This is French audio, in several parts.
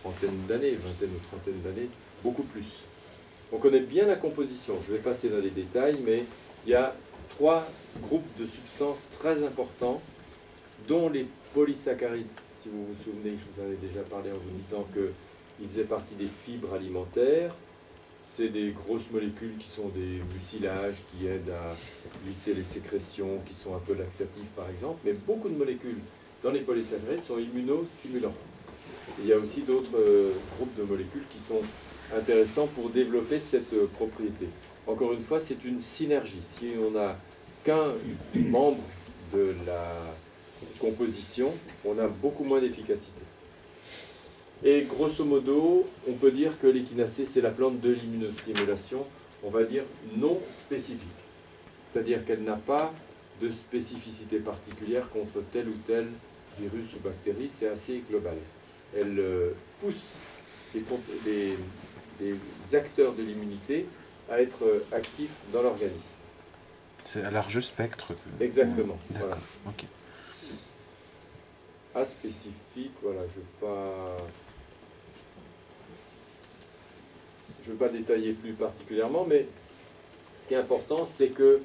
trentaine d'années, vingtaine ou trentaine d'années, beaucoup plus. On connaît bien la composition, je vais passer dans les détails, mais il y a 3 groupes de substances très importants, dont les polysaccharides, si vous vous souvenez, je vous en ai déjà parlé en vous disant qu'ils faisaient partie des fibres alimentaires. C'est des grosses molécules qui sont des mucilages, qui aident à lisser les sécrétions, qui sont un peu laxatifs par exemple, mais beaucoup de molécules dans les polysaccharides sont immunostimulants. Il y a aussi d'autres groupes de molécules qui sont intéressants pour développer cette propriété. Encore une fois, c'est une synergie. Si on n'a qu'un membre de la composition, on a beaucoup moins d'efficacité. Et grosso modo, on peut dire que l'échinacée, c'est la plante de l'immunostimulation, on va dire non spécifique. C'est-à-dire qu'elle n'a pas de spécificité particulière contre tel ou tel virus ou bactérie, c'est assez global. Elle pousse les acteurs de l'immunité à être actifs dans l'organisme. C'est à large spectre. Exactement. Voilà. Okay. Aspécifique, voilà, je ne veux pas détailler plus particulièrement, mais ce qui est important, c'est que,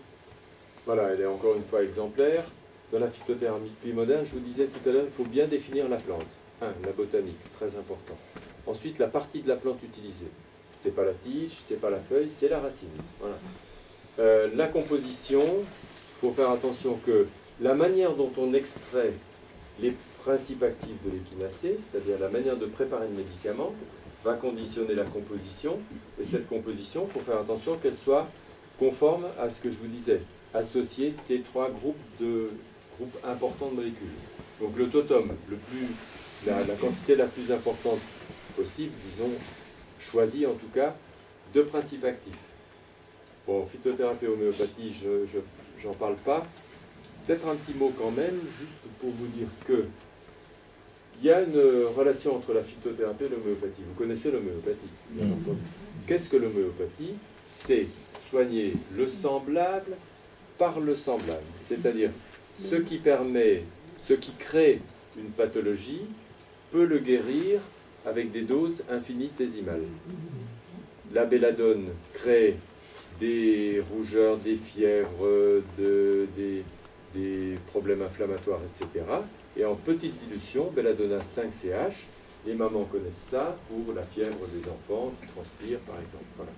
voilà, elle est encore une fois exemplaire. Dans la phytothérapie moderne, je vous disais tout à l'heure, il faut bien définir la plante. La botanique, très important. Ensuite, la partie de la plante utilisée. Ce n'est pas la tige, ce n'est pas la feuille, c'est la racine. Voilà. La composition, il faut faire attention que la manière dont on extrait les principes actifs de l'échinacée, c'est-à-dire la manière de préparer le médicament, va conditionner la composition. Et cette composition, il faut faire attention qu'elle soit conforme à ce que je vous disais, associer ces 3 groupes importants de molécules. Donc le totum, la quantité la plus importante possible, disons, choisie en tout cas, de principes actifs. Bon, phytothérapie et homéopathie, j'en parle pas. Peut-être un petit mot quand même, juste pour vous dire que il y a une relation entre la phytothérapie et l'homéopathie. Vous connaissez l'homéopathie, bien entendu. Qu'est-ce que l'homéopathie? C'est soigner le semblable par le semblable. C'est-à-dire, ce qui crée une pathologie peut le guérir avec des doses infinitésimales. La belladone crée des rougeurs, des fièvres, des problèmes inflammatoires, etc. Et en petite dilution, belladonna 5-CH, les mamans connaissent ça pour la fièvre des enfants qui transpirent, par exemple. Voilà.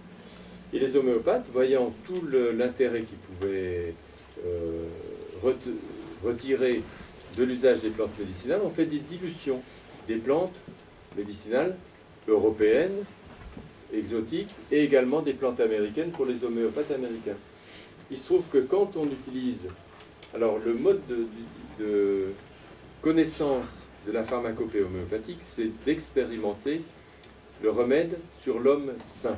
Et les homéopathes, voyant tout l'intérêt qu'ils pouvaient retirer de l'usage des plantes médicinales, ont fait des dilutions des plantes médicinales européennes, exotiques, et également des plantes américaines pour les homéopathes américains. Il se trouve que quand on utilise... Alors, le mode de connaissance de la pharmacopée homéopathique, c'est d'expérimenter le remède sur l'homme sain.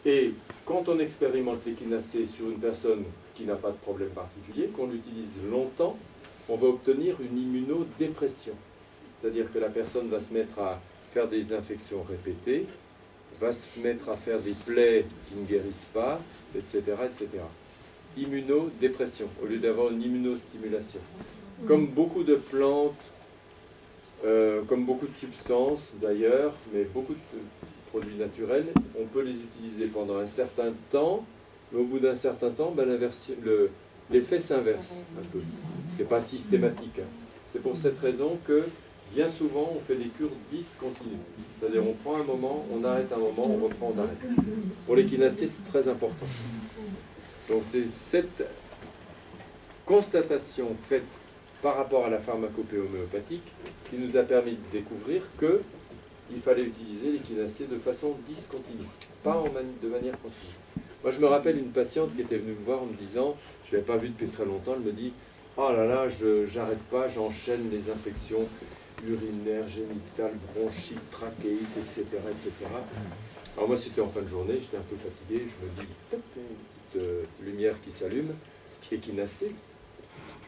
Et quand on expérimente l'échinacée sur une personne qui n'a pas de problème particulier, qu'on l'utilise longtemps, on va obtenir une immunodépression. C'est-à-dire que la personne va se mettre à faire des infections répétées, va se mettre à faire des plaies qui ne guérissent pas, etc., etc. Immunodépression, au lieu d'avoir une immunostimulation. Comme beaucoup de plantes, comme beaucoup de substances d'ailleurs, mais beaucoup de produits naturels, on peut les utiliser pendant un certain temps, mais au bout d'un certain temps, ben, l'effet s'inverse un peu. C'est pas systématique. Hein. C'est pour cette raison que bien souvent on fait des cures discontinues. C'est-à-dire on prend un moment, on arrête un moment, on reprend, on arrête. Pour l'échinacée, c'est très important. Donc c'est cette constatation faite par rapport à la pharmacopée homéopathique qui nous a permis de découvrir qu'il fallait utiliser l'échinacée de façon discontinue, pas de manière continue. Moi je me rappelle une patiente qui était venue me voir en me disant, je ne l'avais pas vue depuis très longtemps, elle me dit « Oh là là, j'arrête pas, j'enchaîne les infections urinaires, génitales, bronchites, trachéites, etc. etc. » Alors moi c'était en fin de journée, j'étais un peu fatigué, je me dis « Une petite lumière qui s'allume, échinacée. »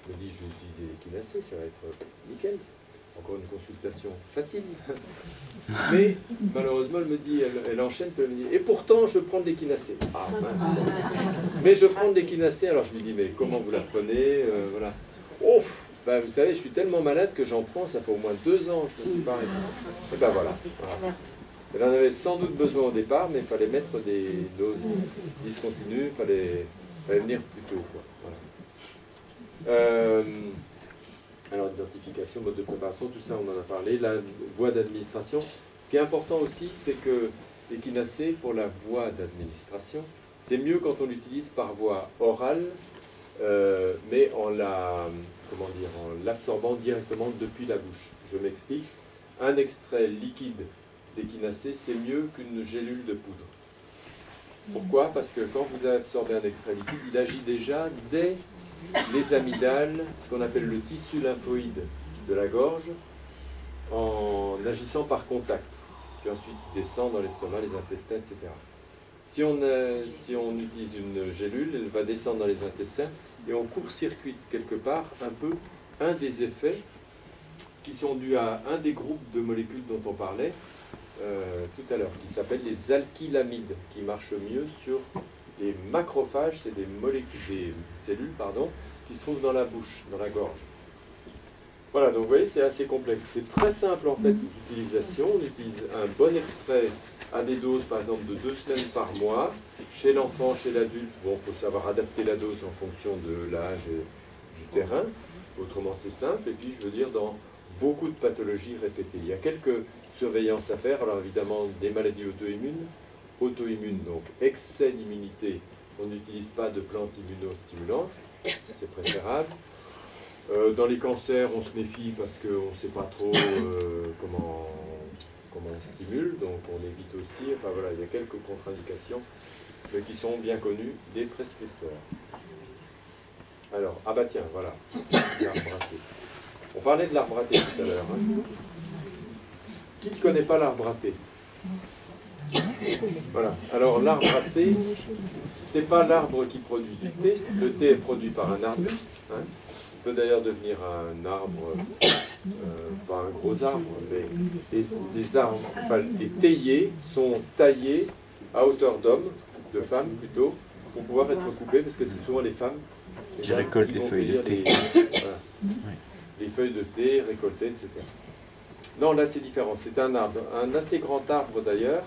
Je me dis, je vais utiliser l'échinacée, ça va être nickel. Encore une consultation facile. Mais malheureusement, elle me dit, elle enchaîne, puis elle me dit, et pourtant, je prends de l'échinacée. Ah, mince. Mais je prends de l'échinacée, alors je lui dis, mais comment vous la prenez voilà. Oh, bah, vous savez, je suis tellement malade que j'en prends, ça fait au moins 2 ans, je ne suis pas arrêté. Et ben voilà. Elle en avait sans doute besoin au départ, mais il fallait mettre des doses discontinues, il fallait venir plus tôt, quoi. Voilà. Alors, identification, mode de préparation, tout ça, on en a parlé. La voie d'administration. Ce qui est important aussi, c'est que l'équinacée, pour la voie d'administration, c'est mieux quand on l'utilise par voie orale, mais en l'absorbant directement depuis la bouche. Je m'explique. Un extrait liquide d'équinacée, c'est mieux qu'une gélule de poudre. Pourquoi? Parce que quand vous absorbez un extrait liquide, il agit déjà dès les amygdales, ce qu'on appelle le tissu lymphoïde de la gorge, en agissant par contact, puis ensuite il descend dans l'estomac, les intestins, etc. Si on utilise une gélule, elle va descendre dans les intestins et on court-circuite quelque part un peu un des effets qui sont dus à un des groupes de molécules dont on parlait tout à l'heure, qui s'appelle les alkylamides, qui marchent mieux sur les macrophages, c'est des cellules, qui se trouvent dans la bouche, dans la gorge. Voilà, donc vous voyez, c'est assez complexe. C'est très simple en fait d'utilisation. On utilise un bon extrait à des doses, par exemple, de 2 semaines par mois. Chez l'enfant, chez l'adulte, bon, il faut savoir adapter la dose en fonction de l'âge et du terrain. Autrement, c'est simple. Et puis, je veux dire, dans beaucoup de pathologies répétées. Il y a quelques surveillances à faire. Alors, évidemment, des maladies auto-immunes, donc excès d'immunité. On n'utilise pas de plantes immunostimulantes. C'est préférable. Dans les cancers, on se méfie parce qu'on ne sait pas trop comment on stimule, donc on évite aussi. Enfin voilà, il y a quelques contre-indications, mais qui sont bien connues des prescripteurs. Alors, ah bah tiens, voilà, l'arbre raté. On parlait de l'arbre raté tout à l'heure. Hein. Qui ne connaît pas l'arbre raté? Voilà. Alors l'arbre raté, c'est pas l'arbre qui produit du thé. Le thé est produit par un arbuste. Hein. Peut d'ailleurs devenir un arbre, pas un gros arbre, mais les arbres, enfin, les théiers sont taillés à hauteur d'homme, de femme plutôt, pour pouvoir être coupés, parce que c'est souvent les femmes qui récoltent les feuilles de thé. Voilà, les feuilles de thé récoltées, etc. Non, là c'est différent, c'est un arbre, un assez grand arbre d'ailleurs,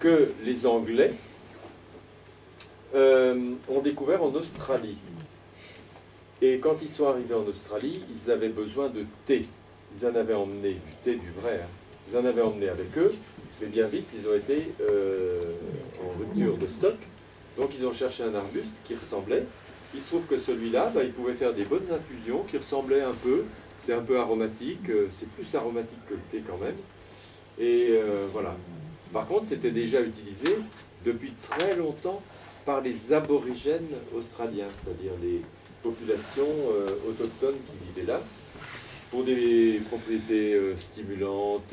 que les Anglais ont découvert en Australie. Et quand ils sont arrivés en Australie, ils avaient besoin de thé. Ils en avaient emmené, du thé, du vrai, hein. Ils en avaient emmené avec eux, mais bien vite, ils ont été en rupture de stock. Donc ils ont cherché un arbuste qui ressemblait. Il se trouve que celui-là, il pouvait faire des bonnes infusions qui ressemblaient un peu. C'est un peu aromatique, c'est plus aromatique que le thé quand même. Et voilà. Par contre, c'était déjà utilisé depuis très longtemps par les aborigènes australiens, c'est-à-dire les populations autochtones qui vivaient là, pour des propriétés stimulantes,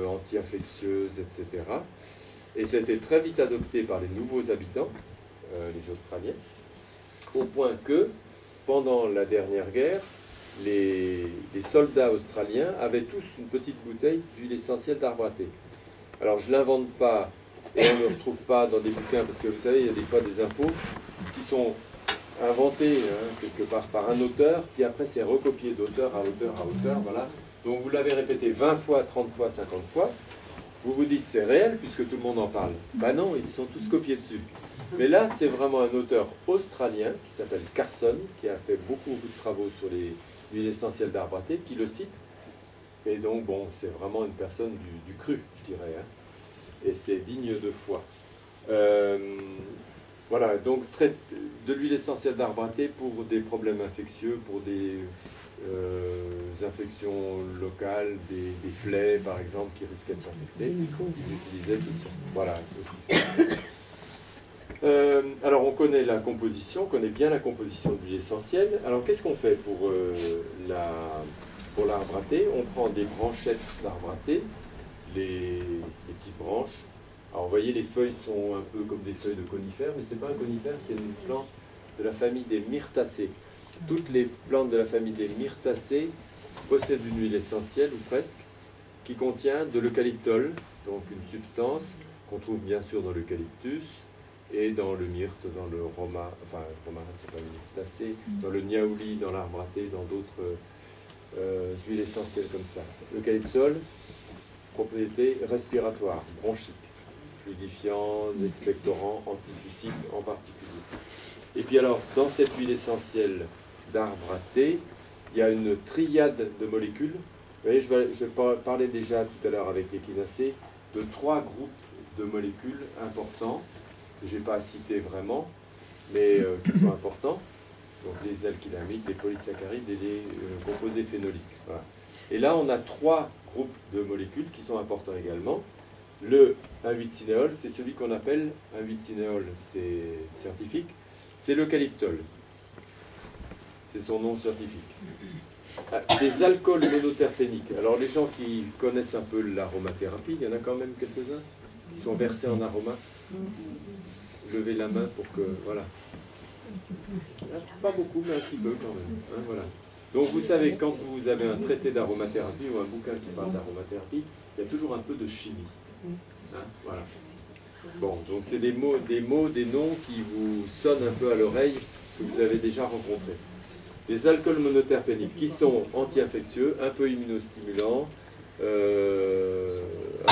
anti-infectieuses, etc. Et c'était très vite adopté par les nouveaux habitants, les Australiens, au point que, pendant la dernière guerre, les soldats australiens avaient tous une petite bouteille d'huile essentielle d'arbre à thé. Alors je ne l'invente pas, et on ne le retrouve pas dans des bouquins, parce que vous savez, il y a des fois des infos qui sont inventé quelque part par un auteur, qui après s'est recopié d'auteur à auteur à auteur, voilà. Donc vous l'avez répété 20 fois, 30 fois, 50 fois, vous vous dites c'est réel puisque tout le monde en parle. Ben non, ils se sont tous copiés dessus. Mais là, c'est vraiment un auteur australien qui s'appelle Carson, qui a fait beaucoup de travaux sur les huiles essentielles d'arbre à thé, qui le cite. Et donc, bon, c'est vraiment une personne du cru, je dirais. Hein. Et c'est digne de foi. Voilà, donc de l'huile essentielle d'arbre à thé pour des problèmes infectieux, pour des infections locales, des plaies par exemple qui risquaient de s'infecter. Ils utilisaient tout ça. Voilà. Alors on connaît la composition, on connaît bien la composition de l'huile essentielle. Alors qu'est-ce qu'on fait pour l'arbre à thé? On prend des branchettes d'arbre à thé, les petites branches. Alors vous voyez, les feuilles sont un peu comme des feuilles de conifères, mais ce n'est pas un conifère, c'est une plante de la famille des myrtacées. Toutes les plantes de la famille des myrtacées possèdent une huile essentielle, ou presque, qui contient de l'eucalyptol, donc une substance qu'on trouve bien sûr dans l'eucalyptus, et dans le myrte, dans le romarin, c'est pas le myrtacé, dans le niaouli, dans l'arbre à thé, dans d'autres huiles essentielles comme ça. L'eucalyptol, propriété respiratoire, bronchique, fluidifiant, expectorant, antitussif en particulier. Et puis alors, dans cette huile essentielle d'arbre à thé, il y a une triade de molécules. Vous voyez, je parlais déjà tout à l'heure avec l'échinacée de 3 groupes de molécules importants, que je n'ai pas à citer vraiment, mais qui sont importants. Donc les alkylamides, les polysaccharides et les composés phénoliques. Voilà. Et là, on a 3 groupes de molécules qui sont importants également. Le 1,8-cinéol, c'est celui qu'on appelle 1,8-cinéol, c'est scientifique, c'est l'eucalyptol. C'est son nom scientifique. Des alcools monoterpéniques. Alors les gens qui connaissent un peu l'aromathérapie, il y en a quand même quelques-uns qui sont versés en aroma. Levez la main pour que... Voilà. Pas beaucoup, mais un petit peu quand même. Hein, voilà. Donc vous savez, quand vous avez un traité d'aromathérapie ou un bouquin qui parle d'aromathérapie, il y a toujours un peu de chimie. Hein, voilà. Bon, donc c'est des mots, des noms qui vous sonnent un peu à l'oreille, que vous avez déjà rencontrés. Les alcools monoterpéniques qui sont anti-infectieux, un peu immunostimulants, un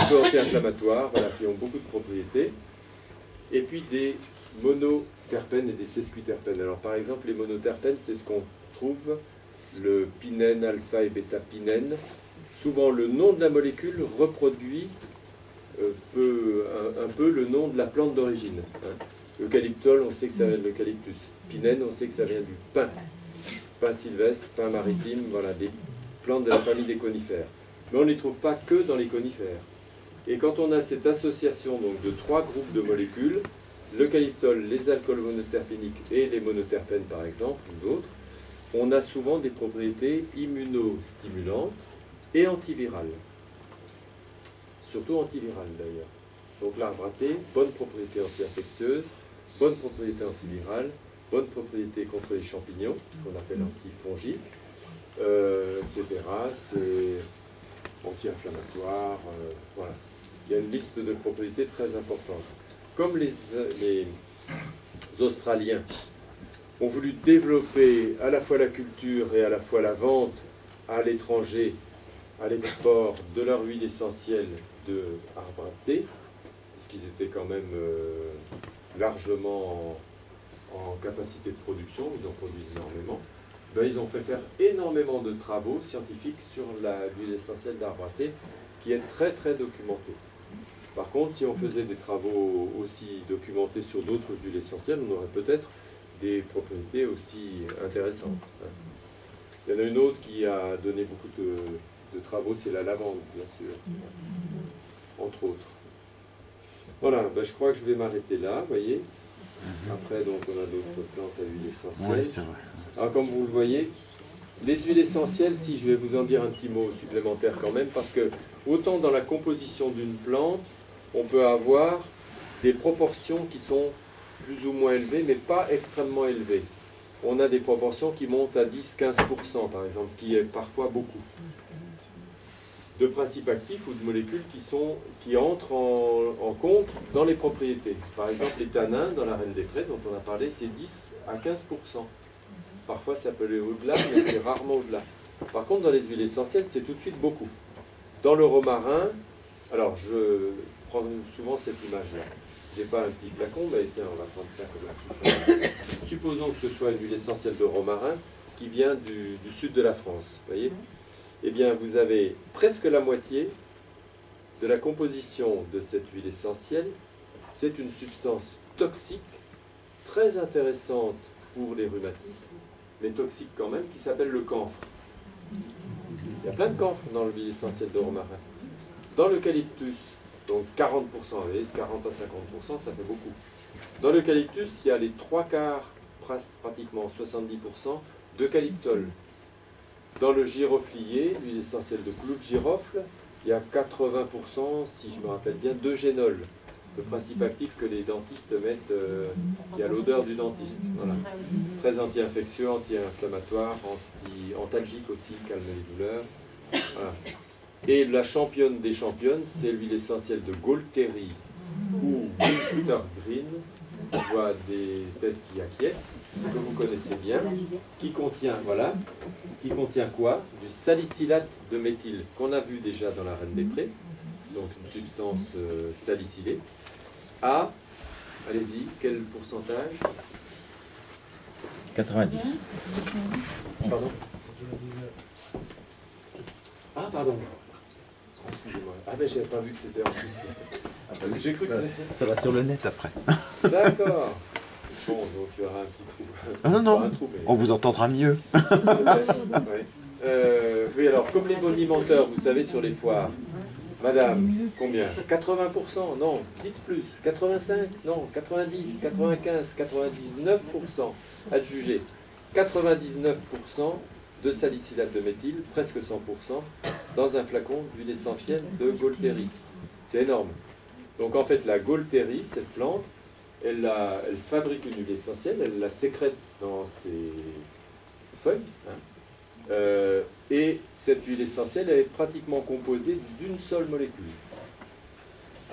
peu anti-inflammatoires, voilà, qui ont beaucoup de propriétés. Et puis des monoterpènes et des sesquiterpènes. Alors par exemple, les monoterpènes, c'est ce qu'on trouve, le pinène, alpha et bêta-pinène. Souvent, le nom de la molécule reproduit un peu le nom de la plante d'origine. Hein. Eucalyptol, on sait que ça vient de l'eucalyptus. Pinène, on sait que ça vient du pin. Pin sylvestre, pin maritime, voilà, des plantes de la famille des conifères. Mais on ne les trouve pas que dans les conifères. Et quand on a cette association donc, de 3 groupes de molécules, l'eucalyptol, les alcools monoterpéniques et les monoterpènes par exemple, ou d'autres, on a souvent des propriétés immunostimulantes et antivirales. Surtout antivirales d'ailleurs. Donc l'arbre à thé, bonne propriété anti-infectieuse, bonne propriété antivirale, bonne propriété contre les champignons, qu'on appelle antifongiques, etc. C'est anti-inflammatoire, voilà. Il y a une liste de propriétés très importante. Comme les Australiens ont voulu développer à la fois la culture et à la fois la vente à l'étranger, à l'export de leur huile essentielle de arbre à thé, parce qu'ils étaient quand même largement en capacité de production, ils en produisent énormément, ben, ils ont fait faire énormément de travaux scientifiques sur l'huile essentielle d'arbre à thé, qui est très très documentée. Par contre, si on faisait des travaux aussi documentés sur d'autres huiles essentielles, on aurait peut-être des propriétés aussi intéressantes. Il y en a une autre qui a donné beaucoup de travaux, c'est la lavande, bien sûr, entre autres. Voilà, ben je crois que je vais m'arrêter là, vous voyez. Après, donc, on a d'autres plantes à huile essentielle. Oui, c'est vrai. Alors, comme vous le voyez, les huiles essentielles, si je vais vous en dire un petit mot supplémentaire quand même, parce que autant dans la composition d'une plante, on peut avoir des proportions qui sont plus ou moins élevées, mais pas extrêmement élevées. On a des proportions qui montent à 10-15%, par exemple, ce qui est parfois beaucoup. De principes actifs ou de molécules qui entrent en compte dans les propriétés. Par exemple, les tanins, dans la reine des prés, dont on a parlé, c'est 10 à 15%. Parfois, ça peut aller au-delà, mais c'est rarement au-delà. Par contre, dans les huiles essentielles, c'est tout de suite beaucoup. Dans le romarin, alors je prends souvent cette image-là. Je n'ai pas un petit flacon, mais tiens, on va prendre ça comme un petit flacon. Supposons que ce soit une huile essentielle de romarin qui vient du sud de la France, vous voyez ? Eh bien, vous avez presque la moitié de la composition de cette huile essentielle. C'est une substance toxique, très intéressante pour les rhumatismes, mais toxique quand même, qui s'appelle le camphre. Il y a plein de camphre dans l'huile essentielle de romarin. Dans l'eucalyptus, donc 40%, vous voyez, 40 à 50%, ça fait beaucoup. Dans l'eucalyptus, il y a les 3/4, pratiquement 70%, d'eucalyptol. Dans le giroflier, l'huile essentielle de clou de girofle, il y a 80%, si je me rappelle bien, d'eugénol, le principe actif que les dentistes mettent, qui a l'odeur du dentiste. Voilà. Très anti-infectieux, anti-inflammatoire, antalgique aussi, calme les douleurs. Voilà. Et la championne des championnes, c'est l'huile essentielle de Gaultérie ou Wintergreen, je vois des têtes qui acquiescent, que vous connaissez bien, qui contient, voilà, qui contient quoi? Du salicylate de méthyle, qu'on a vu déjà dans la Reine des Prés, donc une substance salicylée, à, allez-y, quel pourcentage? 90. Pardon? Ah, pardon. Excusez-moi. Ah, mais j'avais pas vu que c'était en plus. J'ai cru que c'était... Ça va sur le net après. D'accord. Bon, donc il y aura un petit trou. Ah non, non, Un trou, mais... on vous entendra mieux. Ouais. Oui, alors, comme les bonimenteurs, vous savez, sur les foires, madame, combien? 80%? Non, dites plus. 85? Non, 90, 95, 99%. Adjugé. 99% de salicylate de méthyle, presque 100%, dans un flacon d'huile essentielle de Gaultérie. C'est énorme. Donc en fait, la Gaultérie, cette plante, elle fabrique une huile essentielle, elle la sécrète dans ses feuilles, hein. Et cette huile essentielle elle est pratiquement composée d'une seule molécule.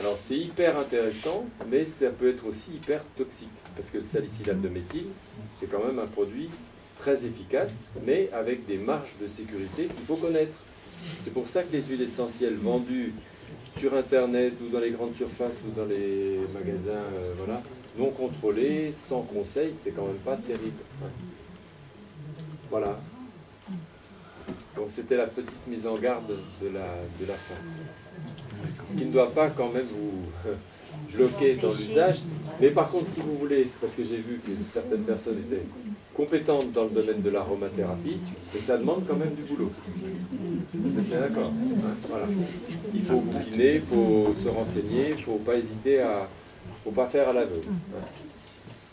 Alors c'est hyper intéressant, mais ça peut être aussi hyper toxique, parce que le salicylate de méthyle, c'est quand même un produit très efficace, mais avec des marges de sécurité qu'il faut connaître. C'est pour ça que les huiles essentielles vendues sur Internet ou dans les grandes surfaces ou dans les magasins voilà, non contrôlés, sans conseil, c'est quand même pas terrible. Voilà. Donc c'était la petite mise en garde de la fin. Ce qui ne doit pas quand même vous bloquer dans l'usage. Mais par contre, si vous voulez, parce que j'ai vu que certaines personnes étaient compétentes dans le domaine de l'aromathérapie, mais ça demande quand même du boulot. Vous êtes bien d'accord, hein? Voilà. Il faut bouquiner, il faut se renseigner, il ne faut pas hésiter à... faut pas faire à l'aveugle. Hein.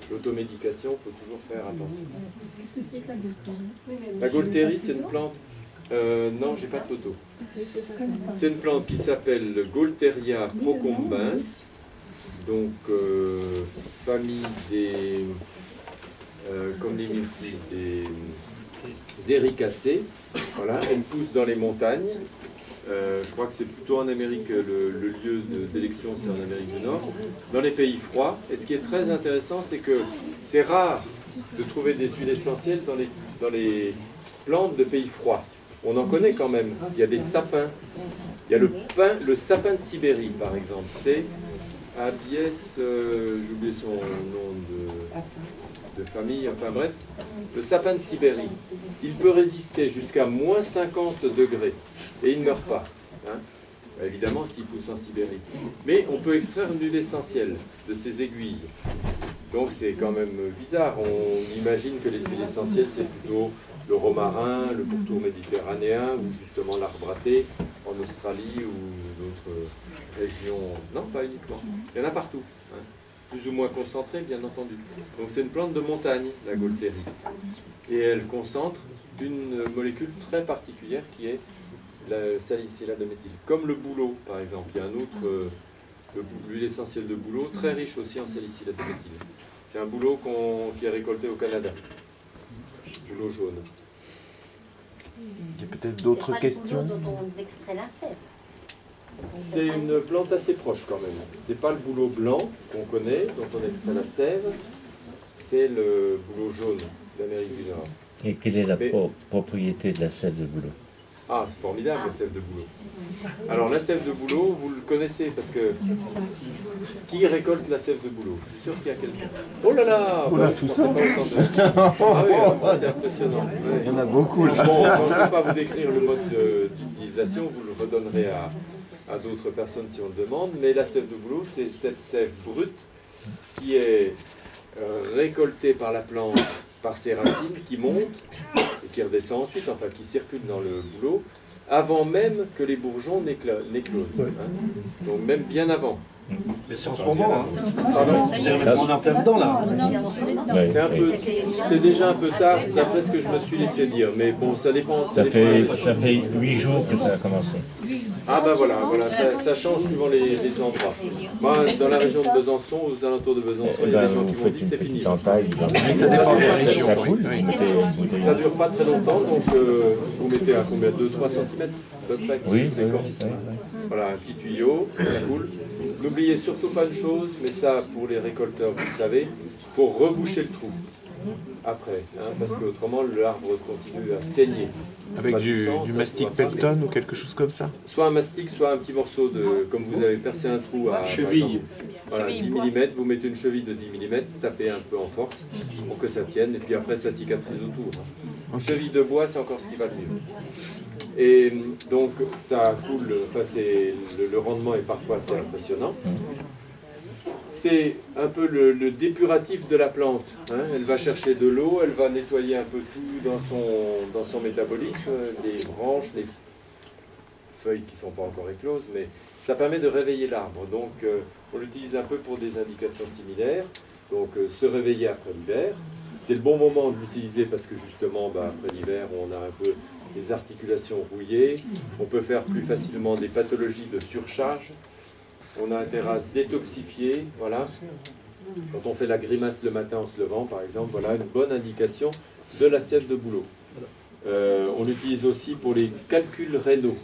L'automédication, il faut toujours faire attention. Qu'est-ce que c'est que la Gaultérie? La Gaultérie, c'est une plante... non, j'ai pas de photo. C'est une plante qui s'appelle Gaulteria procumbens, donc famille des... comme les myrtilles, des éricacées. Voilà, elle pousse dans les montagnes. Je crois que c'est plutôt en Amérique, le lieu d'élection c'est en Amérique du Nord, dans les pays froids. Et ce qui est très intéressant, c'est que c'est rare de trouver des huiles essentielles dans les plantes de pays froids. On en connaît quand même. Il y a des sapins. Il y a le sapin de Sibérie, par exemple. C'est Abies, j'ai oublié son nom de famille, enfin bref. Le sapin de Sibérie, il peut résister jusqu'à moins 50 degrés et il ne meurt pas. Hein. Évidemment, s'il pousse en Sibérie. Mais on peut extraire une huile essentielle de ses aiguilles. Donc c'est quand même bizarre. On imagine que les huiles essentielles, c'est plutôt le romarin, le pourtour méditerranéen, ou justement l'arbre à thé en Australie ou d'autres régions. Non, pas uniquement. Il y en a partout. Hein. Plus ou moins concentré, bien entendu. Donc c'est une plante de montagne, la Gaultérie. Et elle concentre une molécule très particulière qui est le salicylate de méthyle. Comme le bouleau, par exemple. Il y a un autre, l'huile essentielle de bouleau, très riche aussi en salicylate de méthyle. C'est un bouleau qui est récolté au Canada. Bouleau jaune. Il y a peut-être d'autres questions. dont on extrait la sève. C'est une plante assez proche quand même. C'est pas le bouleau blanc qu'on connaît, dont on extrait la sève. C'est le bouleau jaune d'Amérique du Nord. Et quelle est la propriété de la sève de bouleau? Ah, formidable la sève de bouleau. Alors la sève de bouleau, vous le connaissez parce que qui récolte la sève de bouleau? Je suis sûr qu'il y a quelqu'un. Oh là là, bah, je pensais pas autant de... Ah oui, alors ça c'est impressionnant. Ouais. Il y en a beaucoup là. Bon, je ne vais pas vous décrire le mode d'utilisation, vous le redonnerez à d'autres personnes si on le demande, mais la sève de bouleau, c'est cette sève brute qui est récoltée par la plante, par ses racines, qui montent et qui redescend ensuite, enfin qui circule dans le bouleau, avant même que les bourgeons n'éclosent. Hein. Donc même bien avant. Mais c'est en ce moment, hein. Pardon. On est en plein dedans, là. C'est déjà un peu tard, d'après ce que je me suis laissé dire, mais bon, ça dépend. Ça fait 8 jours que ça a commencé. Ah ben voilà, ça change suivant les endroits. Moi, dans la région de Besançon, aux alentours de Besançon, il y a des gens qui m'ont dit c'est fini. Mais ça dépend des régions. Ça dure pas très longtemps, donc vous mettez à combien? 2-3 cm à peu près. Oui, c'est oui, corps. oui. Voilà, un petit tuyau, ça coule. N'oubliez surtout pas une chose, mais ça, pour les récolteurs, vous le savez, il faut reboucher le trou après, hein, parce qu'autrement, l'arbre continue à saigner. Avec Pas du sang, ça mastic se voit pas. Pelton ou quelque chose comme ça? Soit un mastic, soit un petit morceau de... Comme vous avez percé un trou à... Cheville. Voilà, 10 mm, vous mettez une cheville de 10 mm, tapez un peu en force pour que ça tienne, et puis après ça cicatrise autour. Hein. Une cheville de bois, c'est encore ce qui va le mieux. Et donc ça coule, enfin le rendement est parfois assez impressionnant. C'est un peu le dépuratif de la plante. Hein. Elle va chercher de l'eau, elle va nettoyer un peu tout dans son métabolisme, les branches, les feuilles qui ne sont pas encore écloses, mais ça permet de réveiller l'arbre. Donc on l'utilise un peu pour des indications similaires. Donc se réveiller après l'hiver. C'est le bon moment de l'utiliser parce que justement, après l'hiver, on a un peu les articulations rouillées. On peut faire plus facilement des pathologies de surcharge. On a intérêt à se détoxifier, voilà. Quand on fait la grimace le matin en se levant, par exemple, voilà une bonne indication de l'assiette de bouleau. On l'utilise aussi pour les calculs rénaux.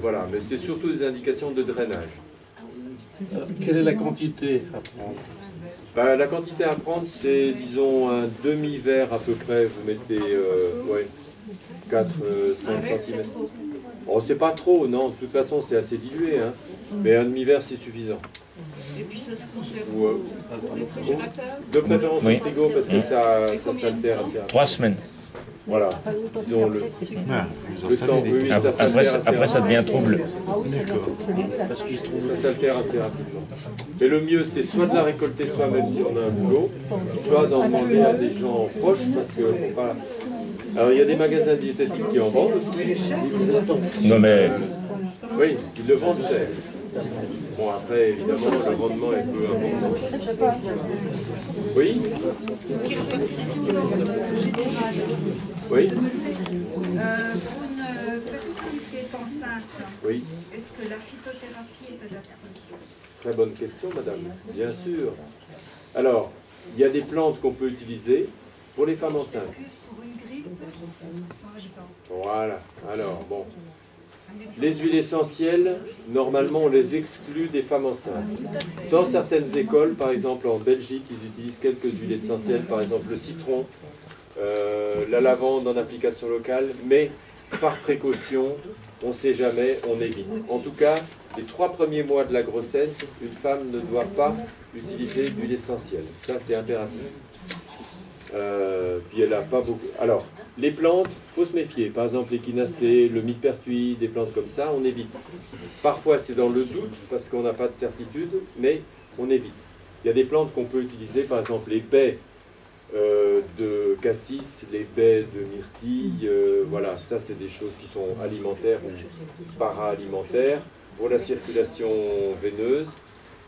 Voilà, mais c'est surtout des indications de drainage. Quelle est la quantité à prendre? La quantité à prendre, c'est, disons, un demi-verre à peu près. Vous mettez 4-5 cm. Oh, c'est pas trop, non. De toute façon, c'est assez dilué. Hein. Mais un demi-verre, c'est suffisant. Et puis ça se conserve Ou, au réfrigérateur? de préférence Oui. au frigo, parce que ça s'altère assez rapidement. 3 semaines. Voilà. Disons, le Ah, vous en temps, savez des oui, trucs. ça Après, s'altère assez après, ça devient trouble. Ça s'altère assez rapidement. Mais le mieux, c'est soit de la récolter soi-même si on a un boulot, soit d'en demander à des gens proches, parce que voilà. Alors il y a des magasins diététiques qui en vendent aussi. Non mais Oui, ils le vendent cher. Bon après, évidemment, le rendement est peu important. Oui. Oui. Pour une personne qui est enceinte, Oui. est-ce que la phytothérapie est adaptée? Très bonne question, madame. Bien sûr. Alors, il y a des plantes qu'on peut utiliser pour les femmes enceintes. Excuse pour une grippe, par exemple. Voilà. Alors, bon. Les huiles essentielles, normalement, on les exclut des femmes enceintes. Dans certaines écoles, par exemple en Belgique, ils utilisent quelques huiles essentielles, par exemple le citron, la lavande en application locale, mais par précaution, on ne sait jamais, on évite. En tout cas, les 3 premiers mois de la grossesse, une femme ne doit pas utiliser d'huile essentielle. Ça, c'est impératif. Puis elle n'a pas beaucoup... Alors, les plantes, il faut se méfier. Par exemple, l'échinacée, le millepertuis, des plantes comme ça, on évite. Parfois, c'est dans le doute, parce qu'on n'a pas de certitude, mais on évite. Il y a des plantes qu'on peut utiliser, par exemple les baies de cassis, les baies de myrtille, voilà, ça c'est des choses qui sont alimentaires ou para-alimentaires pour la circulation veineuse.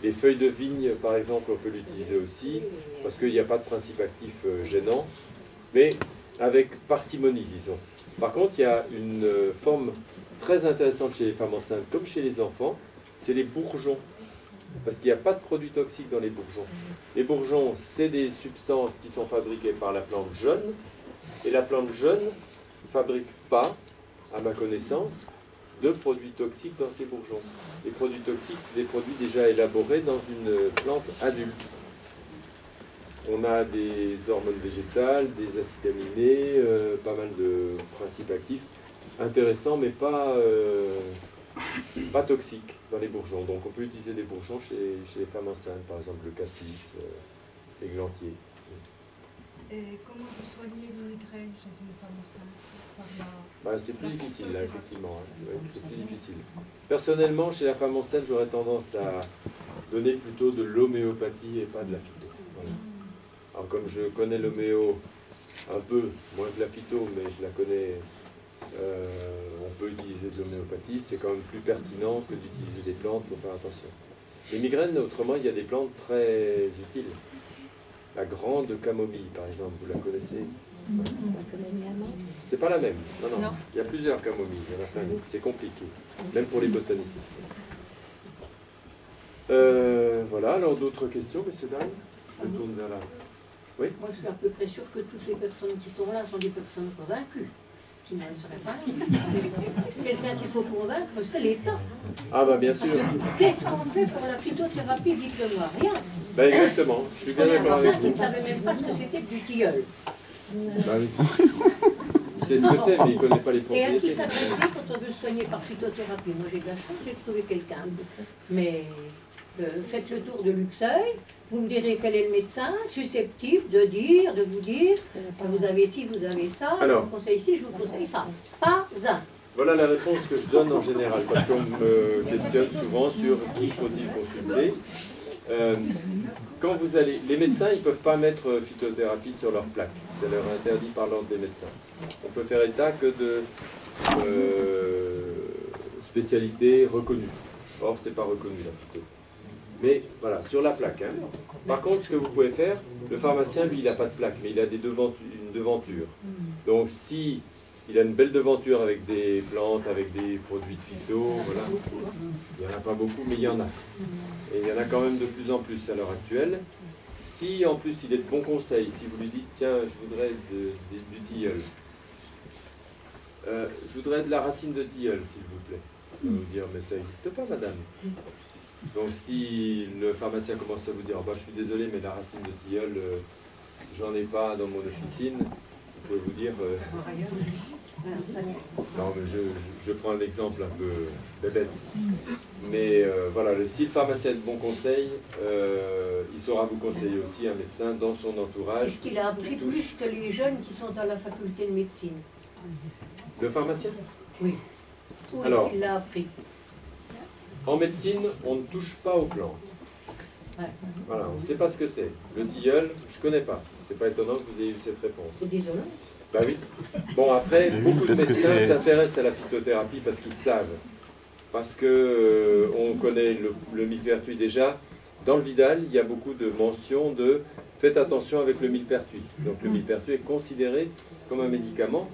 Les feuilles de vigne, par exemple, on peut l'utiliser aussi, parce qu'il n'y a pas de principe actif gênant, mais avec parcimonie, disons. Par contre, il y a une forme très intéressante chez les femmes enceintes, comme chez les enfants, c'est les bourgeons. Parce qu'il n'y a pas de produits toxiques dans les bourgeons. Les bourgeons, c'est des substances qui sont fabriquées par la plante jeune, et la plante jeune ne fabrique pas, à ma connaissance, de produits toxiques dans ses bourgeons. Les produits toxiques, c'est des produits déjà élaborés dans une plante adulte. On a des hormones végétales, des acides aminés, pas mal de principes actifs intéressants, mais pas toxiques dans les bourgeons. Donc on peut utiliser des bourgeons chez les femmes enceintes, par exemple le cassis, l'églantier. Et comment vous soignez le migraine chez une femme enceinte? C'est plus difficile, là, effectivement. Hein. Ouais, c'est plus difficile. Personnellement, chez la femme enceinte, j'aurais tendance à donner plutôt de l'homéopathie et pas de la phyto. Voilà. Alors comme je connais l'homéo un peu, moins que la phyto, mais je la connais, on peut utiliser de l'homéopathie, c'est quand même plus pertinent que d'utiliser des plantes, il faut faire attention. Les migraines, autrement, il y a des plantes très utiles. La grande camomille, par exemple, vous la connaissez? C'est pas la même. Non, non. Il y a plusieurs camomilles, il y en a plein d'autres. C'est compliqué, même pour les botanistes. Voilà, alors d'autres questions, messieurs, dames? Je tourne vers là. Oui? Moi, je suis à peu près sûr que toutes les personnes qui sont là sont des personnes convaincues. Sinon, elle ne serait pas là. Quelqu'un qu'il faut convaincre, c'est l'État. Ah bah bien sûr. Qu'est-ce qu'on fait pour la phytothérapie? Dites-le-moi, rien. Bah exactement, je suis bien C'est un d'accord médecin avec qui ne vous. savait même pas ce que c'était que du tilleul. Bah oui. C'est ce que c'est, mais il ne connaît pas les Et à qui propriétés. s'adresser quand on veut se soigner par phytothérapie? Moi j'ai de la chance, j'ai trouvé quelqu'un. Mais faites le tour de Luxeuil, vous me direz quel est le médecin susceptible de vous dire, vous avez ci, vous avez ça, Alors. je vous conseille ci, je vous conseille ça. Pas un. Voilà la réponse que je donne en général, parce qu'on me questionne souvent sur qui faut-il consulter. Quand vous allez, les médecins, ils ne peuvent pas mettre phytothérapie sur leur plaque. C'est leur interdit par l'ordre des médecins. On peut faire état que de spécialités reconnues. Or, c'est pas reconnu la phyto. Mais voilà, sur la plaque. Hein. Par contre, ce que vous pouvez faire, le pharmacien, lui, il n'a pas de plaque, mais il a une devanture. Donc, si il a une belle devanture avec des plantes, avec des produits de phyto, voilà. Il n'y en a pas beaucoup, mais il y en a. Et il y en a quand même de plus en plus à l'heure actuelle. Si en plus il est de bons conseils, si vous lui dites tiens, je voudrais du tilleul, je voudrais de la racine de tilleul, s'il vous plaît. Il va vous dire mais ça n'existe pas, madame. Donc si le pharmacien commence à vous dire bah, je suis désolé, mais la racine de tilleul, j'en ai pas dans mon officine, vous pouvez vous dire non, mais je prends un exemple un peu bête. Mais voilà, si le pharmacien a de bons conseils, il saura vous conseiller aussi un médecin dans son entourage. Est-ce qu'il a appris plus que les jeunes qui sont à la faculté de médecine? Le pharmacien? Oui. Où Alors, est-ce qu'il l'a appris? En médecine, on ne touche pas aux plantes. Ouais. Voilà, on ne sait pas ce que c'est. Le tilleul, je ne connais pas. C'est pas étonnant que vous ayez eu cette réponse. C'est désolant. Bah oui. Bon, après, Oui, beaucoup de parce que médecins c'est- s'intéressent à la phytothérapie parce qu'ils savent. Parce que on connaît le millepertuis déjà. Dans le Vidal, il y a beaucoup de mentions de faites attention avec le millepertuis. Donc le millepertuis est considéré comme un médicament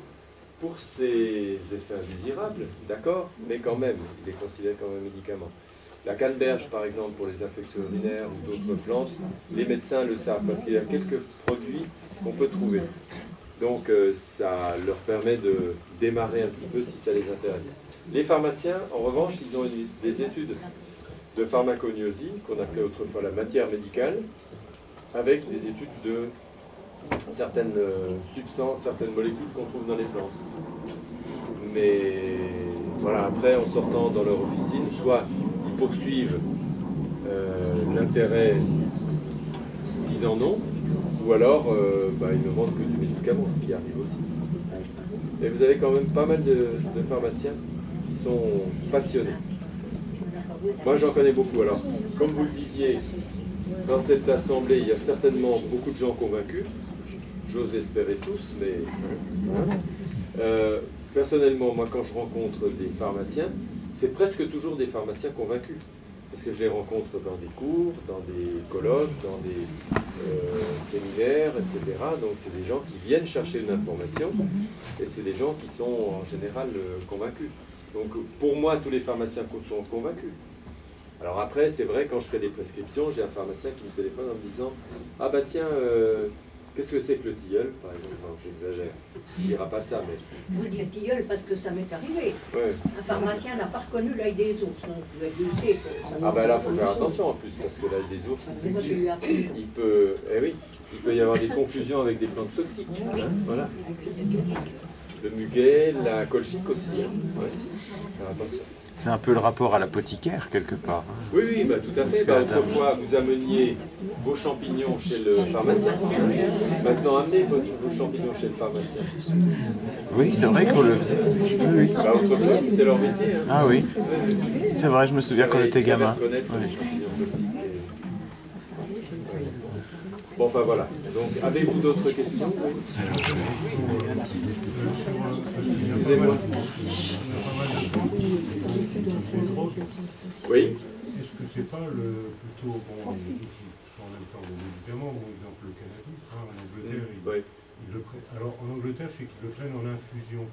pour ses effets indésirables, d'accord, mais quand même, il est considéré comme un médicament. La canneberge, par exemple, pour les infections urinaires ou d'autres plantes, les médecins le savent parce qu'il y a quelques produits qu'on peut trouver. Donc ça leur permet de démarrer un petit peu si ça les intéresse. Les pharmaciens, en revanche, ils ont des études de pharmacognosie, qu'on appelait autrefois la matière médicale, avec des études de certaines substances, certaines molécules qu'on trouve dans les plantes. Mais voilà, après, en sortant dans leur officine, soit ils poursuivent l'intérêt s'ils en ont, ou alors ils ne vendent que du médicament, ce qui arrive aussi. Et vous avez quand même pas mal de pharmaciens qui sont passionnés. Moi, j'en connais beaucoup. Alors, comme vous le disiez, dans cette assemblée, il y a certainement beaucoup de gens convaincus. J'ose espérer tous, mais... personnellement, moi, quand je rencontre des pharmaciens, c'est presque toujours des pharmaciens convaincus. Parce que je les rencontre dans des cours, dans des colloques, dans des séminaires, etc. Donc, c'est des gens qui viennent chercher une information et c'est des gens qui sont en général convaincus. Donc, pour moi, tous les pharmaciens sont convaincus. Alors après, c'est vrai, quand je fais des prescriptions, j'ai un pharmacien qui me téléphone en me disant « Ah bah tiens, qu'est-ce que c'est que le tilleul ?» Par exemple, non, j'exagère, il ne dira pas ça, mais... Vous dites tilleul parce que ça m'est arrivé. Ouais. Un pharmacien n'a pas reconnu l'œil des ours, donc l'œil du C. Ah bah là, il faut faire attention en plus, parce que l'œil des ours, C'est moi qui lui ai appris. il peut... Eh oui, il peut y avoir des confusions avec des plantes toxiques. Hein, voilà. Le muguet, la colchique aussi. Hein. Ouais. Faire attention. C'est un peu le rapport à l'apothicaire, quelque part. Oui, oui, bah, tout à fait. Bah, autrefois, vous ameniez vos champignons chez le pharmacien. Maintenant, amenez vos champignons chez le pharmacien. Oui, c'est vrai qu'on le faisait. Oui, oui. Bah, autrefois, c'était leur métier. Hein. Ah oui, c'est vrai, je me souviens quand j'étais gamin. Connaître les champignons toxiques. Bon, enfin voilà. Donc, avez-vous d'autres questions? Excusez-moi. Oui. Est-ce que c'est pas plutôt, bon, les autres qui sont en même temps des médicaments, par exemple le cannabis, hein, en Angleterre, ils le prennent. Alors en Angleterre, je sais qu'ils le prennent en infusion.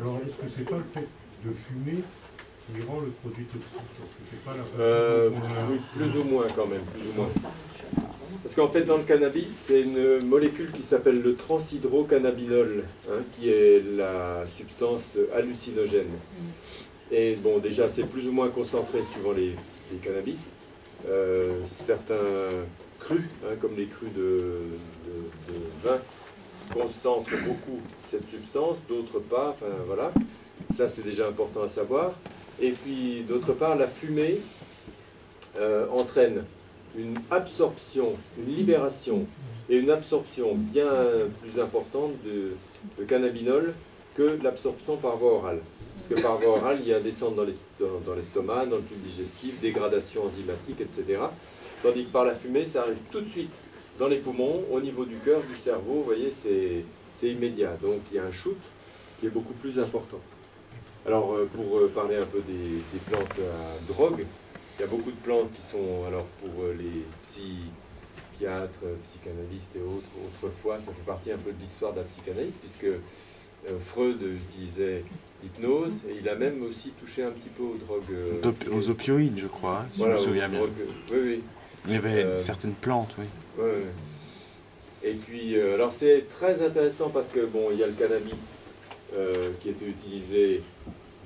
Alors est-ce que c'est pas le fait de fumer qui rend le produit toxique? Est-ce que c'est pas la façon dont on a... Oui, plus ou moins quand même, plus ou moins. Parce qu'en fait, dans le cannabis, c'est une molécule qui s'appelle le transhydrocannabinol, hein, qui est la substance hallucinogène. Et bon, déjà, c'est plus ou moins concentré suivant les cannabis. Certains crus, hein, comme les crus de vin, concentrent beaucoup cette substance, d'autres pas, enfin voilà. Ça, c'est déjà important à savoir. Et puis, d'autre part, la fumée entraîne une absorption, une libération et une absorption bien plus importante de cannabinol que l'absorption par voie orale. Parce que par voie orale, il y a descente dans l'estomac, dans le tube digestif, dégradation enzymatique, etc. Tandis que par la fumée, ça arrive tout de suite dans les poumons, au niveau du cœur, du cerveau, vous voyez, c'est immédiat. Donc il y a un shoot qui est beaucoup plus important. Alors pour parler un peu des plantes à drogue, il y a beaucoup de plantes qui sont, alors pour les psychiatres, psychanalystes et autres, autrefois, ça fait partie un peu de l'histoire de la psychanalyse, puisque Freud utilisait l'hypnose, et il a même aussi touché un petit peu aux drogues... aux opioïdes, je crois, si voilà, je me souviens bien. Oui, oui. Il y avait certaines plantes, oui. Ouais. Et puis, alors c'est très intéressant parce que, bon, il y a le cannabis qui était utilisé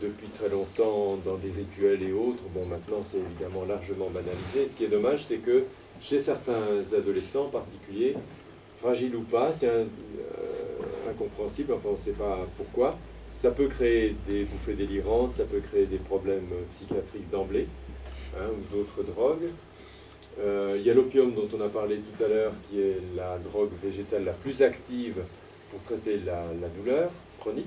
depuis très longtemps dans des rituels et autres. Bon, maintenant, c'est évidemment largement banalisé. Ce qui est dommage, c'est que chez certains adolescents particuliers, fragiles ou pas, c'est incompréhensible, enfin, on ne sait pas pourquoi. Ça peut créer des bouffées délirantes, ça peut créer des problèmes psychiatriques d'emblée, hein, ou d'autres drogues. Il y a l'opium dont on a parlé tout à l'heure, qui est la drogue végétale la plus active pour traiter la douleur chronique.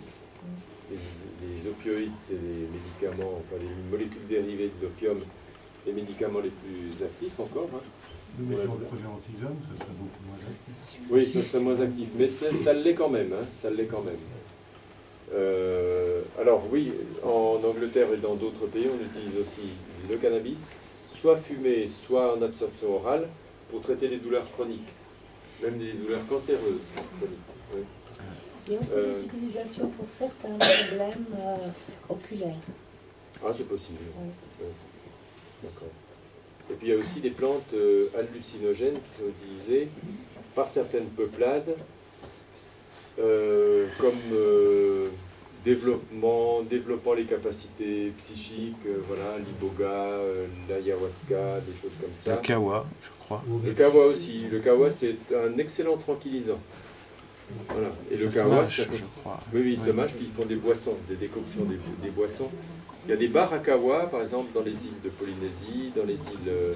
Les opioïdes, c'est les médicaments, enfin les molécules dérivées de l'opium, les médicaments les plus actifs encore. Hein. Mais si on le prenait en tisane, ça serait beaucoup moins actif. Oui, ça serait moins actif, mais ça l'est quand même. Hein, ça l'est quand même. Alors oui, en Angleterre et dans d'autres pays, on utilise aussi le cannabis, soit fumé, soit en absorption orale, pour traiter les douleurs chroniques, même des douleurs cancéreuses chroniques. Oui. Il y a aussi des utilisations pour certains problèmes oculaires. Ah, c'est possible. Oui. Oui. D'accord. Et puis il y a aussi des plantes hallucinogènes qui sont utilisées par certaines peuplades comme développant les capacités psychiques, voilà, l'iboga, l'ayahuasca, des choses comme ça. Le kawa, je crois. Le kawa aussi. Le kawa, c'est un excellent tranquillisant. Voilà. Et le kawa, je crois. Oui, oui, ils se mâchent, puis ils font des boissons, des décoctions, des boissons. Il y a des bars à kawa, par exemple, dans les îles de Polynésie, dans les îles... je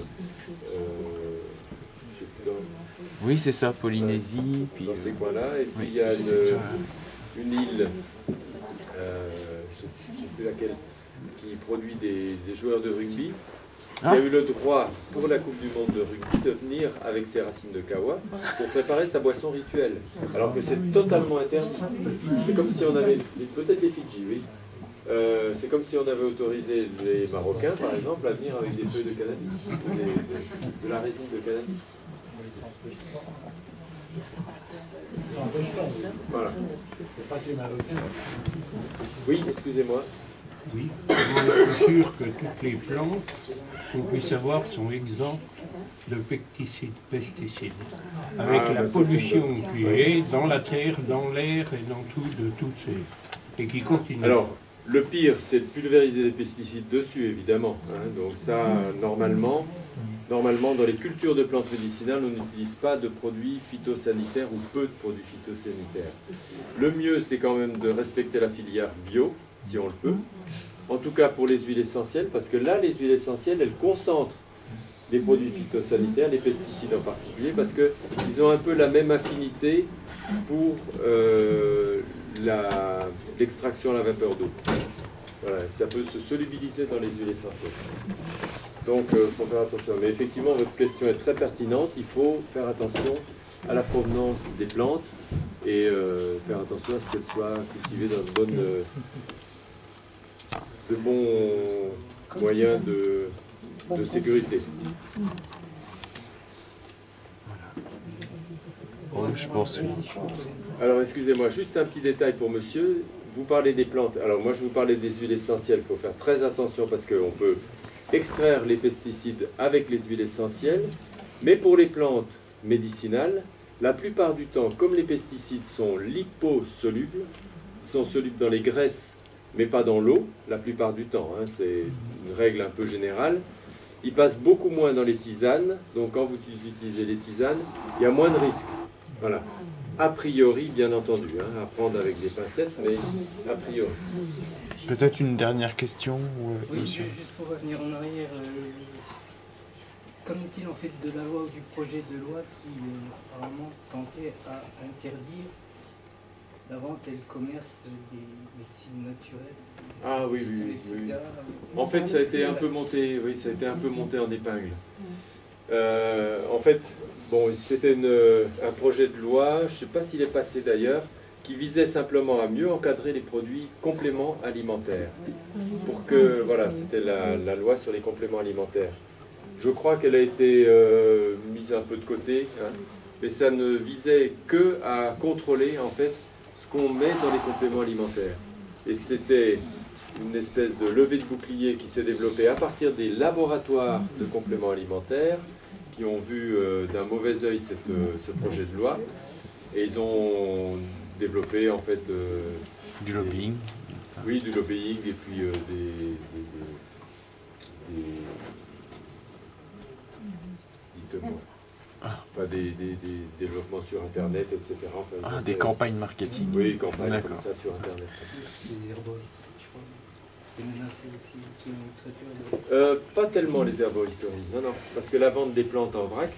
sais plus, oui, c'est ça, Polynésie. Puis, dans ces coins-là. Et puis oui, il y a une île, je ne sais plus laquelle, qui produit des joueurs de rugby, qui a eu le droit, pour la Coupe du Monde de rugby, de venir avec ses racines de kawa pour préparer sa boisson rituelle. Alors que c'est totalement interdit. C'est comme si on avait, peut-être les Fidji, oui. C'est comme si on avait autorisé les Marocains, par exemple, à venir avec des feuilles de cannabis, de la résine de cannabis. Voilà. Oui, excusez-moi. Oui, comment être sûr que toutes les plantes qu'on puisse avoir sont exemptes de pesticides, avec la pollution qui est dans la terre, dans l'air et dans toutes ces... et qui continue. Alors, le pire, c'est de pulvériser des pesticides dessus, évidemment. Hein. Donc ça, normalement, dans les cultures de plantes médicinales, on n'utilise pas de produits phytosanitaires ou peu de produits phytosanitaires. Le mieux, c'est quand même de respecter la filière bio, si on le peut. En tout cas pour les huiles essentielles, parce que là, les huiles essentielles, elles concentrent les produits phytosanitaires, les pesticides en particulier, parce qu'ils ont un peu la même affinité pour l'extraction à la vapeur d'eau. Voilà, ça peut se solubiliser dans les huiles essentielles. Donc, il faut faire attention. Mais effectivement, votre question est très pertinente. Il faut faire attention à la provenance des plantes et faire attention à ce qu'elles soient cultivées dans de bons moyens de sécurité. Je pense. Alors, excusez-moi, juste un petit détail pour monsieur. Vous parlez des plantes. Alors, moi, je vous parlais des huiles essentielles. Il faut faire très attention parce qu'on peut extraire les pesticides avec les huiles essentielles. Mais pour les plantes médicinales, la plupart du temps, comme les pesticides sont liposolubles, ils sont solubles dans les graisses, mais pas dans l'eau, la plupart du temps, hein, c'est une règle un peu générale. Ils passent beaucoup moins dans les tisanes, donc quand vous utilisez les tisanes, il y a moins de risques. Voilà. A priori, bien entendu, hein, à prendre avec des pincettes, mais a priori. Peut-être une dernière question, oui, monsieur. Juste pour revenir en arrière, qu'en est-il en fait de la loi ou du projet de loi qui apparemment tentait à interdire la vente et le commerce des médecines naturelles? Ah oui, oui, oui. En fait, ça a été un peu monté, oui, ça a été un peu monté en épingle. En fait, bon, c'était un projet de loi, je ne sais pas s'il est passé d'ailleurs, qui visait simplement à mieux encadrer les produits compléments alimentaires. Pour que, voilà, c'était la loi sur les compléments alimentaires. Je crois qu'elle a été mise un peu de côté, hein, mais ça ne visait que à contrôler, en fait, ce qu'on met dans les compléments alimentaires. Et c'était une espèce de levée de bouclier qui s'est développée à partir des laboratoires de compléments alimentaires qui ont vu d'un mauvais œil ce projet de loi, et ils ont développé en fait du lobbying. Oui, du lobbying, et puis dites-moi. Enfin, des développements sur Internet, etc. Enfin, des campagnes marketing. Oui, campagnes comme ça sur Internet. Les herboristes, je crois. Des menacés aussi qui ont traité pas tellement les herboristeries, non, non, parce que la vente des plantes en vrac.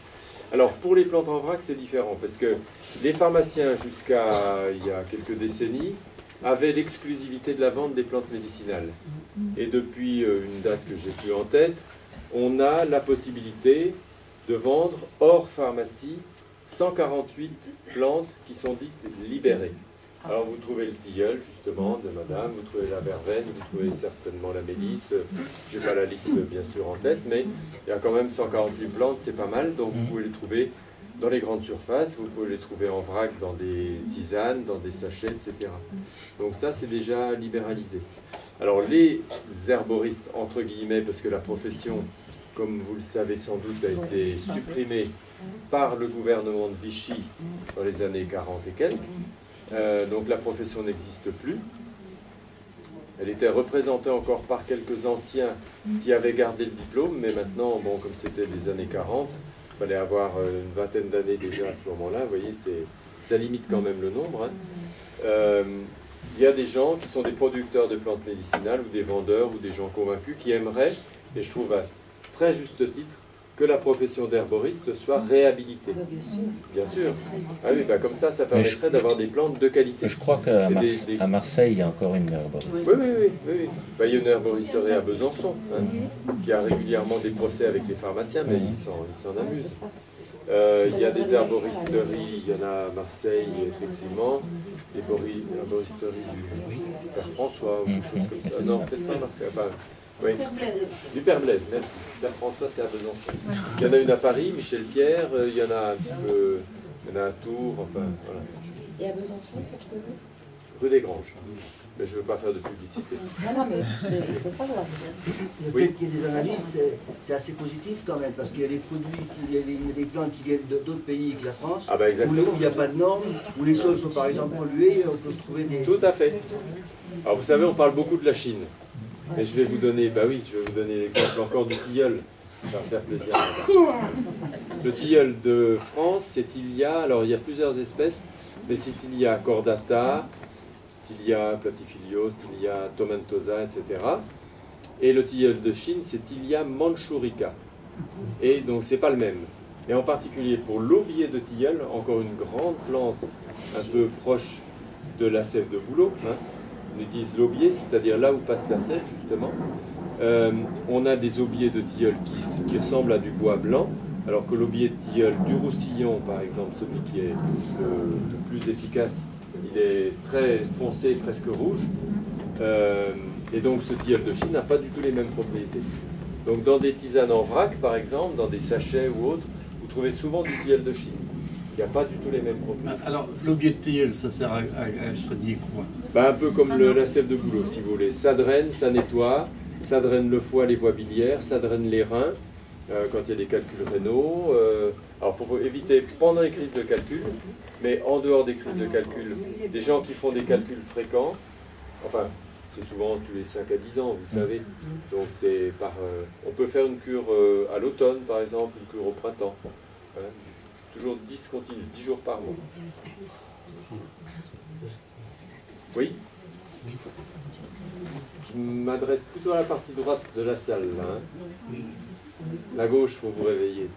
Alors pour les plantes en vrac, c'est différent, parce que les pharmaciens, jusqu'à il y a quelques décennies, avaient l'exclusivité de la vente des plantes médicinales. Et depuis une date que j'ai plus en tête, on a la possibilité de vendre hors pharmacie 148 plantes qui sont dites libérées. Alors vous trouvez le tilleul, justement, de madame, vous trouvez la verveine, vous trouvez certainement la mélisse, je n'ai pas la liste bien sûr en tête, mais il y a quand même 148 plantes, c'est pas mal, donc vous pouvez les trouver dans les grandes surfaces, vous pouvez les trouver en vrac dans des tisanes, dans des sachets, etc. Donc ça, c'est déjà libéralisé. Alors les herboristes, entre guillemets, parce que la profession, comme vous le savez sans doute, a été supprimée par le gouvernement de Vichy dans les années 40 et quelques. Donc la profession n'existe plus. Elle était représentée encore par quelques anciens qui avaient gardé le diplôme, mais maintenant, bon, comme c'était des années 40, il fallait avoir une vingtaine d'années déjà à ce moment-là. Vous voyez, ça limite quand même le nombre. Hein. Il y a des gens qui sont des producteurs de plantes médicinales ou des vendeurs ou des gens convaincus qui aimeraient, et je trouve à très juste titre, que la profession d'herboriste soit réhabilitée. Bien sûr. Ah oui, bah comme ça permettrait d'avoir des plantes de qualité. Je crois qu'à Marseille, il y a encore une herboriste. Oui. Bah, il y a une herboristerie à Besançon, hein, qui a régulièrement des procès avec les pharmaciens, mais ils s'en amusent. Il y a des herboristeries, il y en a à Marseille, effectivement, l'herboristerie du Père François, ou quelque chose comme ça. Non, peut-être pas Marseille. Enfin, oui. Du Père Blaise, merci. Père François, c'est à Besançon. Il y en a une à Paris, Michel Pierre, il y en a un petit peu, il y en a à Tours, enfin, voilà. Et à Besançon, c'est trouvé Rue des Granges. Mais je ne veux pas faire de publicité. Non, mais il faut savoir. Le fait qu'il y ait des analyses, c'est assez positif quand même, parce qu'il y a des produits, il y a des plantes qui viennent d'autres pays que la France, bah où il n'y a pas de normes, où les sols sont par exemple pollués, on peut trouver des... Tout à fait. Alors vous savez, on parle beaucoup de la Chine. Mais je vais vous donner, l'exemple encore du tilleul. Ça va faire plaisir. Le tilleul de France, c'est Tilia, alors il y a plusieurs espèces, mais c'est Tilia cordata, Tilia platyphilios, Tilia tomentosa, etc. Et le tilleul de Chine, c'est Tilia manchurica. Et donc c'est pas le même. Et en particulier pour l'aubier de tilleul, encore une grande plante un peu proche de la sève de bouleau, hein. On utilise l'aubier, c'est-à-dire là où passe la sève, justement. On a des aubiers de tilleul qui ressemblent à du bois blanc, alors que l'aubier de tilleul du Roussillon, par exemple, celui qui est le plus efficace, il est très foncé, presque rouge. Et donc ce tilleul de Chine n'a pas du tout les mêmes propriétés. Donc dans des tisanes en vrac, par exemple, dans des sachets ou autres, vous trouvez souvent du tilleul de Chine. Il n'y a pas du tout les mêmes propriétés. Alors, l'aubier de tilleul, ça sert à soigner quoi? Un peu comme la sève de bouleau, si vous voulez. Ça draine, ça nettoie, ça draine le foie, les voies biliaires, ça draine les reins, quand il y a des calculs rénaux. Alors il faut éviter pendant les crises de calcul, mais en dehors des crises de calcul, des gens qui font des calculs fréquents, enfin c'est souvent tous les 5 à 10 ans, vous savez, donc c'est par... on peut faire une cure à l'automne par exemple, une cure au printemps, voilà. Toujours discontinu, 10 jours par mois. Oui? Je m'adresse plutôt à la partie droite de la salle, là, hein. La gauche, il faut vous réveiller.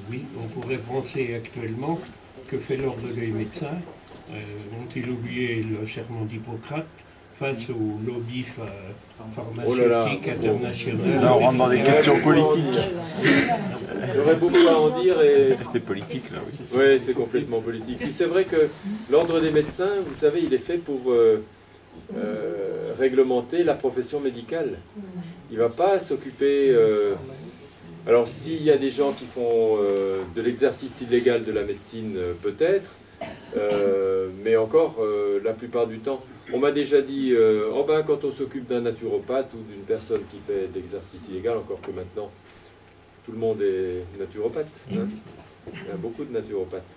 Oui, on pourrait penser actuellement que fait l'ordre des médecins, ont-ils oublié le serment d'Hippocrate face au lobby pharmaceutique international? Là, on rentre dans des questions politiques. Il y aurait beaucoup à en dire. C'est politique, là aussi. Oui, c'est complètement politique. Puis c'est vrai que l'ordre des médecins, vous savez, il est fait pour réglementer la profession médicale. Il ne va pas s'occuper... alors s'il y a des gens qui font de l'exercice illégal de la médecine, peut-être, mais encore la plupart du temps. On m'a déjà dit, oh ben, quand on s'occupe d'un naturopathe ou d'une personne qui fait de l'exercice illégal, encore que maintenant tout le monde est naturopathe, hein. Il y a beaucoup de naturopathes.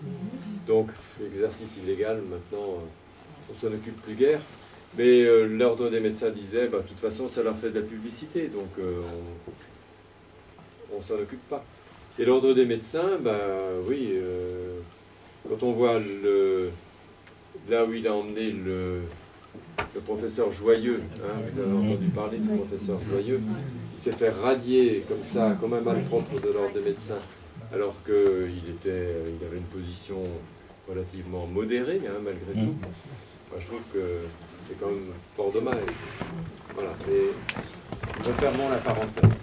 Donc l'exercice illégal, maintenant, on s'en occupe plus guère. Mais l'ordre des médecins disait, bah, de toute façon, ça leur fait de la publicité, donc on s'en occupe pas. Et l'ordre des médecins, bah, oui, quand on voit là où il a emmené le professeur Joyeux, hein, vous avez entendu parler du professeur Joyeux, il s'est fait radier comme ça, comme un malpropre de l'ordre des médecins, alors qu'il avait une position relativement modérée, hein, malgré tout. Moi, je trouve que c'est quand même fort dommage. Voilà, mais refermons la parenthèse.